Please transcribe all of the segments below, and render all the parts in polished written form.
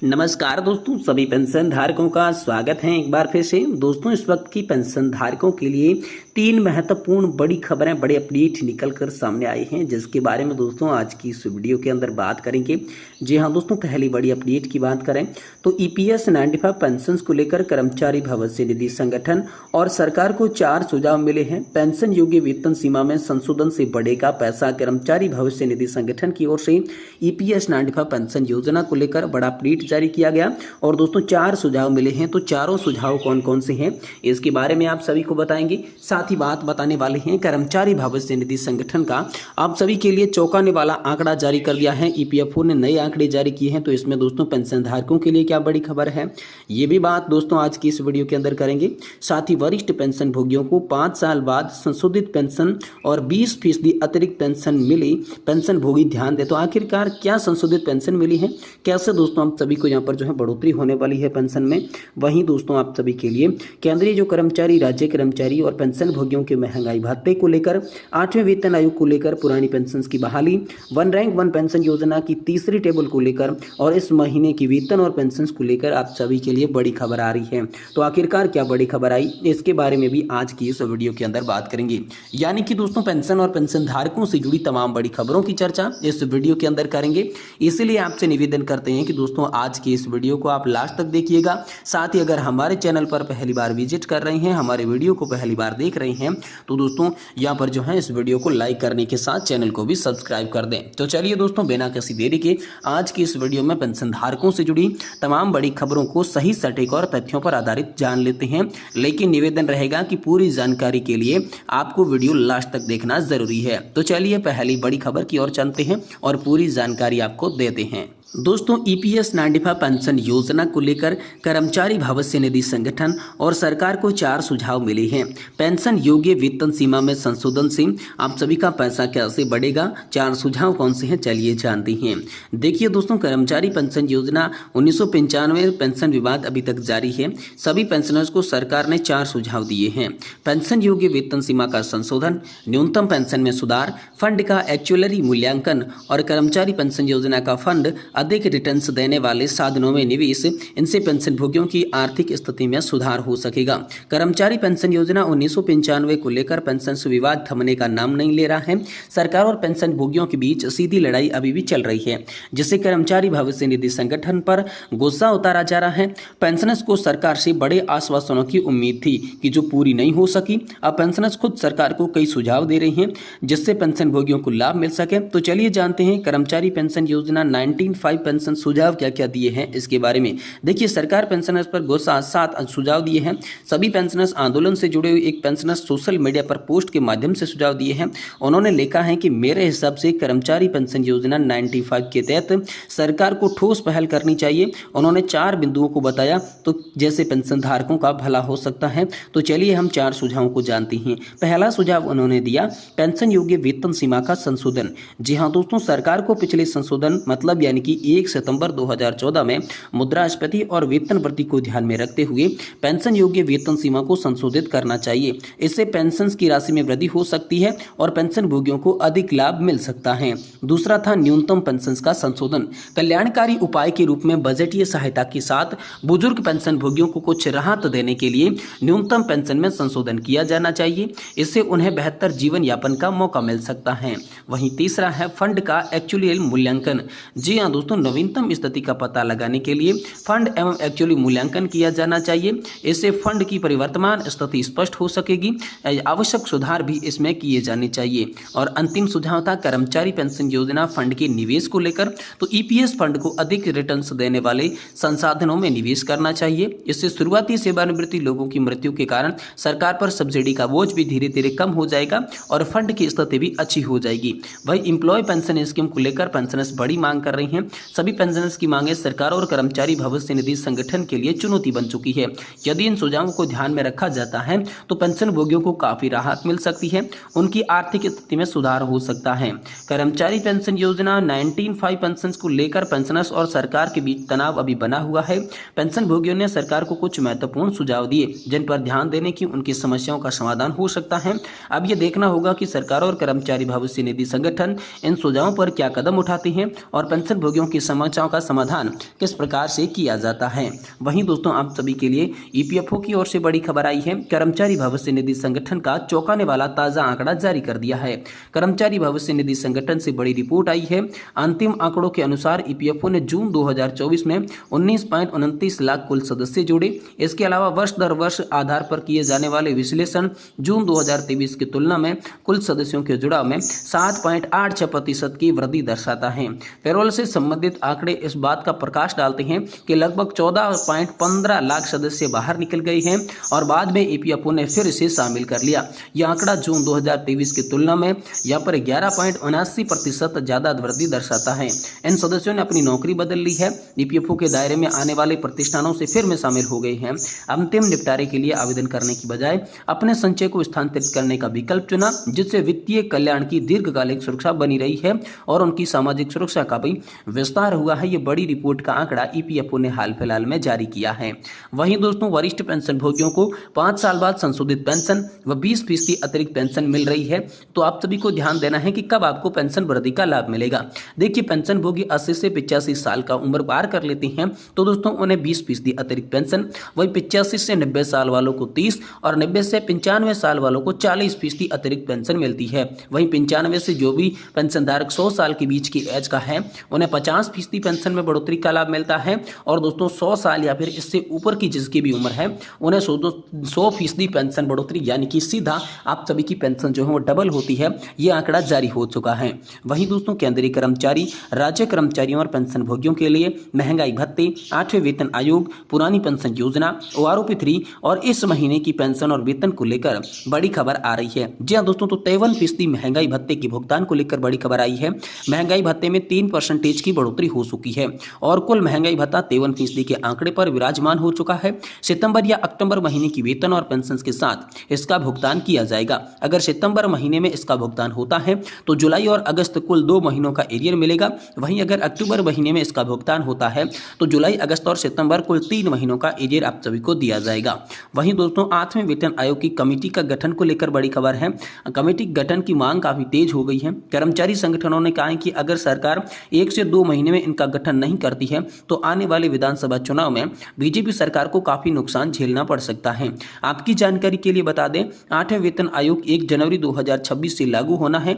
नमस्कार दोस्तों, सभी पेंशन धारकों का स्वागत है एक बार फिर से। दोस्तों, इस वक्त की पेंशन धारकों के लिए 3 महत्वपूर्ण बड़ी खबरें, बड़े अपडेट निकल कर सामने आई हैं, जिसके बारे में दोस्तों आज की इस वीडियो के अंदर बात करेंगे। जी हाँ दोस्तों, पहली बड़ी अपडेट की बात करें तो ईपीएस 95 पेंशन को लेकर कर्मचारी भविष्य निधि संगठन और सरकार को 4 सुझाव मिले हैं। पेंशन योग्य वेतन सीमा में संशोधन से बढ़ेगा पैसा। कर्मचारी भविष्य निधि संगठन की ओर से ईपीएस 95 पेंशन योजना को लेकर बड़ा अपडेट जारी किया गया और दोस्तों 4 सुझाव मिले हैं। तो चारों सुझाव कौन कौन से हैं इसके बारे में आप सभी को बताएंगे। साथ ही बात बताने वाले हैं कर्मचारी भविष्य निधि संगठन का आप सभी के लिए चौंकाने वाला आंकड़ा जारी कर दिया है। ईपीएफओ ने नए आंकड़े जारी किए हैं, तो इसमें दोस्तों पेंशन धारकों के लिए क्या बड़ी खबर है, ये भी बात दोस्तों आज की इस वीडियो के अंदर करेंगे। साथ ही वरिष्ठ पेंशन भोगियों को 5 साल बाद संशोधित पेंशन और 20% अतिरिक्त पेंशन मिली। पेंशन भोगी ध्यान दे, तो आखिरकार क्या संशोधित पेंशन मिली है, कैसे दोस्तों आप सभी को यहाँ पर जो है बढ़ोतरी होने वाली है पेंशन में। वहीं दोस्तों आप सभी के लिए केंद्रीय जो कर्मचारी, राज्य कर्मचारी और पेंशन भोगियों के महंगाई भत्ते को लेकर, 8वें वेतन आयोग को लेकर, पुरानी पेंशन की बहाली, वन रैंक वन पेंशन योजना की तीसरी टेबल को लेकर और इस महीने की वेतन और पेंशन को लेकर आप सभी के लिए बड़ी खबर आ रही है। तो आखिरकार क्या बड़ी खबर आई, इसके बारे में भी आज की इस वीडियो के अंदर बात करेंगे। यानी कि दोस्तों पेंशन और पेंशन धारकों से जुड़ी तमाम बड़ी खबरों की चर्चा इस वीडियो के अंदर करेंगे। इसीलिए आपसे निवेदन करते हैं कि दोस्तों आज की इस वीडियो को आप लास्ट तक देखिएगा। साथ ही अगर हमारे चैनल पर पहली बार विजिट कर रहे हैं, हमारे वीडियो को पहली बार देख रहे हैं, तो दोस्तों यहाँ पर जो है इस वीडियो को लाइक करने के साथ चैनल को भी सब्सक्राइब कर दें। तो चलिए दोस्तों, बिना किसी देरी के आज की इस वीडियो में पेंशन धारकों से जुड़ी तमाम बड़ी खबरों को सही, सटीक और तथ्यों पर आधारित जान लेते हैं। लेकिन निवेदन रहेगा कि पूरी जानकारी के लिए आपको वीडियो लास्ट तक देखना जरूरी है। तो चलिए पहली बड़ी खबर की ओर चलते हैं और पूरी जानकारी आपको देते हैं। दोस्तों, ईपीएस 95 पेंशन योजना को लेकर कर्मचारी भविष्य निधि संगठन और सरकार को 4 सुझाव मिले हैं। पेंशन योग्य वेतन सीमा में संशोधन से आप सभी का पैसा कैसे बढ़ेगा, 4 सुझाव कौन से हैं, चलिए जानते हैं। देखिए दोस्तों, कर्मचारी पेंशन योजना 1995 पेंशन विवाद अभी तक जारी है। सभी पेंशनर्स को सरकार ने 4 सुझाव दिए हैं। पेंशन योग्य वेतन सीमा का संशोधन, न्यूनतम पेंशन में सुधार, फंड का एक्चुअली मूल्यांकन और कर्मचारी पेंशन योजना का फंड अधिक रिटर्न्स देने वाले साधनों में निवेश। इनसे पेंशन भोगियों की आर्थिक स्थिति में सुधार हो सकेगा। कर्मचारी पेंशन योजना 1995 को लेकर पेंशन विवाद थमने का नाम नहीं ले रहा है। सरकार और पेंशन भोगियों के बीच सीधी लड़ाई अभी भी चल रही है, जिससे कर्मचारी भविष्य निधि संगठन पर गुस्सा उतारा जा रहा है। पेंशनर्स को सरकार से बड़े आश्वासनों की उम्मीद थी कि जो पूरी नहीं हो सकी। अब पेंशनर्स खुद सरकार को कई सुझाव दे रहे हैं जिससे पेंशन भोगियों को लाभ मिल सके। तो चलिए जानते हैं कर्मचारी पेंशन योजना 95 पेंशन सुझाव क्या क्या दिए हैं इसके बारे में। देखिए, सरकार पेंशनर्स पर गुस्सा 7 सुझाव दिए हैं। सभी पेंशनर्स आंदोलन से जुड़े हुए एक पेंशनर्स सोशल मीडिया पर पोस्ट के माध्यम से सुझाव दिए हैं। उन्होंने लिखा है कि मेरे हिसाब से कर्मचारी पेंशन योजना 95 के तहत सरकार को ठोस पहल करनी चाहिए। उन्होंने 4 बिंदुओं को बताया, तो जैसे पेंशन धारकों का भला हो सकता है। तो चलिए हम 4 सुझावों को जानते हैं। पहला सुझाव उन्होंने दिया, पेंशन योग्य वेतन सीमा का संशोधन। जी हाँ दोस्तों, सरकार को पिछले संशोधन मतलब यानी कि 1 सितंबर 2014 में मुद्रास्फीति और वेतन वृद्धि को ध्यान में रखते हुए पेंशन योग्य वेतन सीमा को संशोधित करना चाहिए। इससे पेंशन की राशि में वृद्धि हो सकती है और पेंशन भोगियों को अधिक लाभ मिल सकता है। दूसरा था न्यूनतम पेंशन का संशोधन। कल्याणकारी उपाय के रूप में बजटीय सहायता के साथ बुजुर्ग पेंशन भोगियों को कुछ राहत देने के लिए न्यूनतम पेंशन में संशोधन किया जाना चाहिए। इससे उन्हें बेहतर जीवन यापन का मौका मिल सकता है। वहीं तीसरा है फंड का एक्चुअल मूल्यांकन। जी हाँ दोस्तों, नवीनतम स्थिति का पता लगाने के लिए फंड एवं एक्चुअली मूल्यांकन किया जाना चाहिए। इससे फंड की परिवर्तमान स्थिति स्पष्ट हो सकेगी। आवश्यक सुधार भी इसमें किए जाने चाहिए। और अंतिम सुझाव था कर्मचारी पेंशन योजना फंड के निवेश को लेकर। तो ईपीएस फंड को अधिक रिटर्न्स देने वाले संसाधनों में निवेश करना चाहिए। इससे शुरुआती सेवानिवृत्ति लोगों की मृत्यु के कारण सरकार पर सब्सिडी का बोझ भी धीरे धीरे कम हो जाएगा और फंड की स्थिति भी अच्छी हो जाएगी। वही एम्प्लॉय पेंशन स्कीम को लेकर पेंशनर्स बड़ी मांग कर रही हैं। सभी पेंशनर्स की मांगें सरकार और कर्मचारी भविष्य निधि संगठन के लिए चुनौती बन चुकी है। यदि इन सुझावों को ध्यान में रखा जाता है तो पेंशन भोगियों को काफी राहत मिल सकती है, उनकी आर्थिक स्थिति में सुधार हो सकता है। कर्मचारी पेंशन योजना 95 पेंशन को लेकर पेंशनर्स और सरकार के बीच तनाव अभी बना हुआ है। पेंशन भोगियों ने सरकार को कुछ महत्वपूर्ण सुझाव दिए जिन पर ध्यान देने की उनकी समस्याओं का समाधान हो सकता है। अब यह देखना होगा कि सरकार और कर्मचारी भविष्य निधि संगठन इन सुझावों पर क्या कदम उठाते हैं और पेंशन भोगियों कर्मचारियों की समस्याओं का समाधान किस प्रकार से किया जाता है। वहीं दोस्तों आप सभी के लिए ईपीएफओ की ओर से बड़ी खबर आई है। कर्मचारी भविष्य निधि संगठन का चौंकाने वाला ताजा आंकड़ा जारी कर दिया है। कर्मचारी भविष्य निधि संगठन से बड़ी रिपोर्ट आई है। अंतिम आंकड़ों के अनुसार ईपीएफओ ने जून 2024 में 19.29 लाख कुल सदस्य जोड़े। इसके अलावा वर्ष दर वर्ष आधार पर किए जाने वाले विश्लेषण जून 2023 की तुलना में कुल सदस्यों के जुड़ाव में 7.86% की वृद्धि दर्शाता है। पेरोल से संबंधित आंकड़े इस बात का प्रकाश डालते हैं कि लगभग 14.15 लाख सदस्य बाहर निकल गए हैं और बाद में ईपीएफओ ने फिर इसे शामिल कर लिया। यह आंकड़ा जून 2023 की तुलना में यहाँ पर 11.79% ज्यादा वृद्धि दर्शाता है। इन सदस्यों ने अपनी नौकरी बदल ली है, ईपीएफओ के दायरे में आने वाले प्रतिष्ठानों से फिर में शामिल हो गए हैं। अंतिम निपटारे के लिए आवेदन करने की बजाय अपने संचय को स्थानांतरित करने का विकल्प चुना, जिससे वित्तीय कल्याण की दीर्घकालिक सुरक्षा बनी रही है और उनकी सामाजिक सुरक्षा का भी विस्तार हुआ है। ये बड़ी रिपोर्ट का आंकड़ा ईपीएफओ ने हाल फिलहाल में जारी किया है। वहीं दोस्तों वरिष्ठ पेंशन भोगियों को 5 साल बाद संशोधित पेंशन व 20% अतिरिक्त पेंशन मिल रही है। तो आप सभी को ध्यान देना है कि कब आपको पेंशन वृद्धि का लाभ मिलेगा। देखिए पेंशन भोगी 80 से 85 साल का उम्र पार कर लेते हैं तो दोस्तों उन्हें 20% अतिरिक्त पेंशन, वही 85 से 90 साल वालों को 30 और 90 से 95 साल वालों को 40% अतिरिक्त पेंशन मिलती है। वहीं 95 से जो भी पेंशनधारक 100 साल के बीच की एज का है उन्हें 50% पेंशन में बढ़ोतरी का लाभ मिलता है और दोस्तों 100 साल या फिर इससे ऊपर की जिसकी भी उम्र है उन्हें 100% पेंशन बढ़ोतरी, यानी कि सीधा आप सभी की पेंशन जो है वो डबल होती है। ये आंकड़ा जारी हो चुका है। वहीं दोस्तों केंद्रीय कर्मचारी, राज्य कर्मचारियों और पेंशन भोगियों के लिए महंगाई भत्ते, 8वें वेतन आयोग, पुरानी पेंशन योजना, ओआरओपी 3 और इस महीने की पेंशन और वेतन को लेकर बड़ी खबर आ रही है। जी हाँ दोस्तों, तो 53% महंगाई भत्ते के भुगतान को लेकर बड़ी खबर आई है। महंगाई भत्ते में 3% की बढ़ोतरी हो चुकी है और कुल महंगाई भत्ता 53% के आंकड़े पर विराजमान हो चुका है। सितंबर या अक्टूबर महीने की वेतन और पेंशन के साथ इसका भुगतान किया जाएगा। अगर सितंबर महीने में इसका भुगतान होता है तो जुलाई और अगस्त कुल 2 महीनों का एरियर मिलेगा। वहीं अगर अक्टूबर महीने में इसका भुगतान होता है तो जुलाई, अगस्त और सितंबर कुल 3 महीनों का एरियर आप सभी को दिया जाएगा। वहीं दोस्तों 8वें वेतन आयोग की कमेटी का गठन को लेकर बड़ी खबर है। कमेटी गठन की मांग काफी तेज हो गई है। कर्मचारी संगठनों ने कहा है कि अगर सरकार 1 से 2 महीने में इनका गठन नहीं करती है तो आने वाले विधानसभा चुनाव में बीजेपी सरकार को काफी नुकसान झेलना पड़ सकता है। आपकी जानकारी के लिए बता दें 8वें वेतन आयोग 1 जनवरी 2026 से लागू होना है,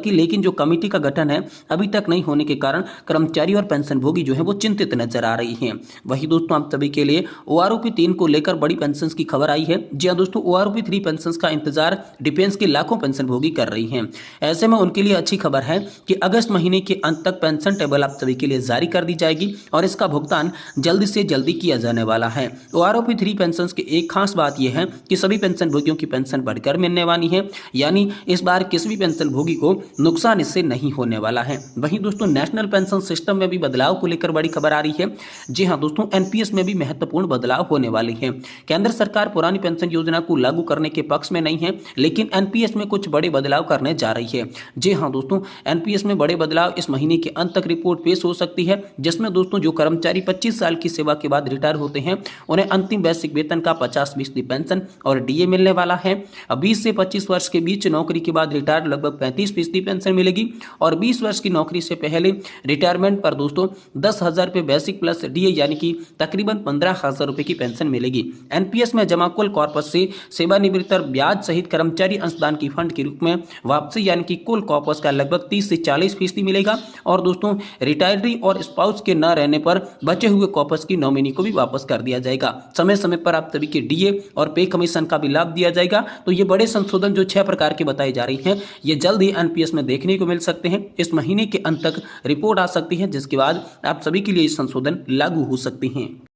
लेकिन जो कमेटी का गठन है अभी तक नहीं होने के कारण कर्मचारी और पेंशन भोगी जो है वो चिंतित नजर आ रही हैं। वही दोस्तों आप सभी के लिए ओआरओपी 3 को लेकर बड़ी पेंशन की खबर आई है। जी हाँ दोस्तों, ओआरओपी 3 पेंशन का इंतजार डिफेंस के लाखों पेंशन भोगी कर रही हैं। ऐसे में उनके लिए अच्छी खबर है कि अगस्त महीने के अंत तक पेंशन टेबल आप सभी के लिए जारी कर दी जाएगी और इसका भुगतान जल्दी से जल्दी किया जाने वाला है। ओआरओपी 3 पेंशन की एक खास बात यह है कि सभी पेंशन भोगियों की पेंशन बढ़कर मिलने वाली है, यानी इस बार किसी भी पेंशन भोगी को नुकसान इससे नहीं होने वाला है। वहीं दोस्तों नेशनल पेंशन सिस्टम में भी बदलाव को लेकर बड़ी खबर आ रही है। जी हां दोस्तों, एनपीएस में भी महत्वपूर्ण बदलाव होने वाले हैं। केंद्र सरकार पुरानी पेंशन योजना को लागू करने के पक्ष में नहीं है, लेकिन एनपीएस में कुछ बड़े बदलाव करने जा रही है। जी हां दोस्तों, एनपीएस में बड़े बदलाव इस महीने के अंत तक रिपोर्ट पेश हो सकती है, जिसमें दोस्तों जो कर्मचारी 25 साल की सेवा के बाद रिटायर होते हैं उन्हें अंतिम वैश्विक वेतन का 50% पेंशन और डीए मिलने वाला है। 20 से 25 वर्ष के बीच नौकरी के बाद रिटायर लगभग 35% पेंशन मिलेगी और 20 वर्ष की नौकरी से पहले रिटायरमेंट पर दोस्तों 10,000 रुपये बेसिक प्लस डीए यानी कि तकरीबन 15,000 रुपये की पेंशन मिलेगी। एनपीएस में जमा कुल कॉर्पस से सेवानिवृत्ति और ब्याज सहित कर्मचारी अंशदान की फंड के रूप में वापसी यानी कि कुल कॉर्पस का लगभग 30 से 40% मिलेगा और दोस्तों रिटायरी और स्पाउस के न रहने पर बचे हुए कॉर्पस की नॉमिनी को भी वापस कर दिया जाएगा। समय समय पर आप सभी के डीए और पे कमीशन का भी लाभ दिया जाएगा। तो ये बड़े संशोधन जो 6 प्रकार के बताए जा रही हैं ये जल्द ही एनपीएस में देखने को मिल सकते हैं। इस महीने के अंत तक रिपोर्ट आ सकती है, जिसके बाद आप सभी के लिए संशोधन लागू हो सकते हैं।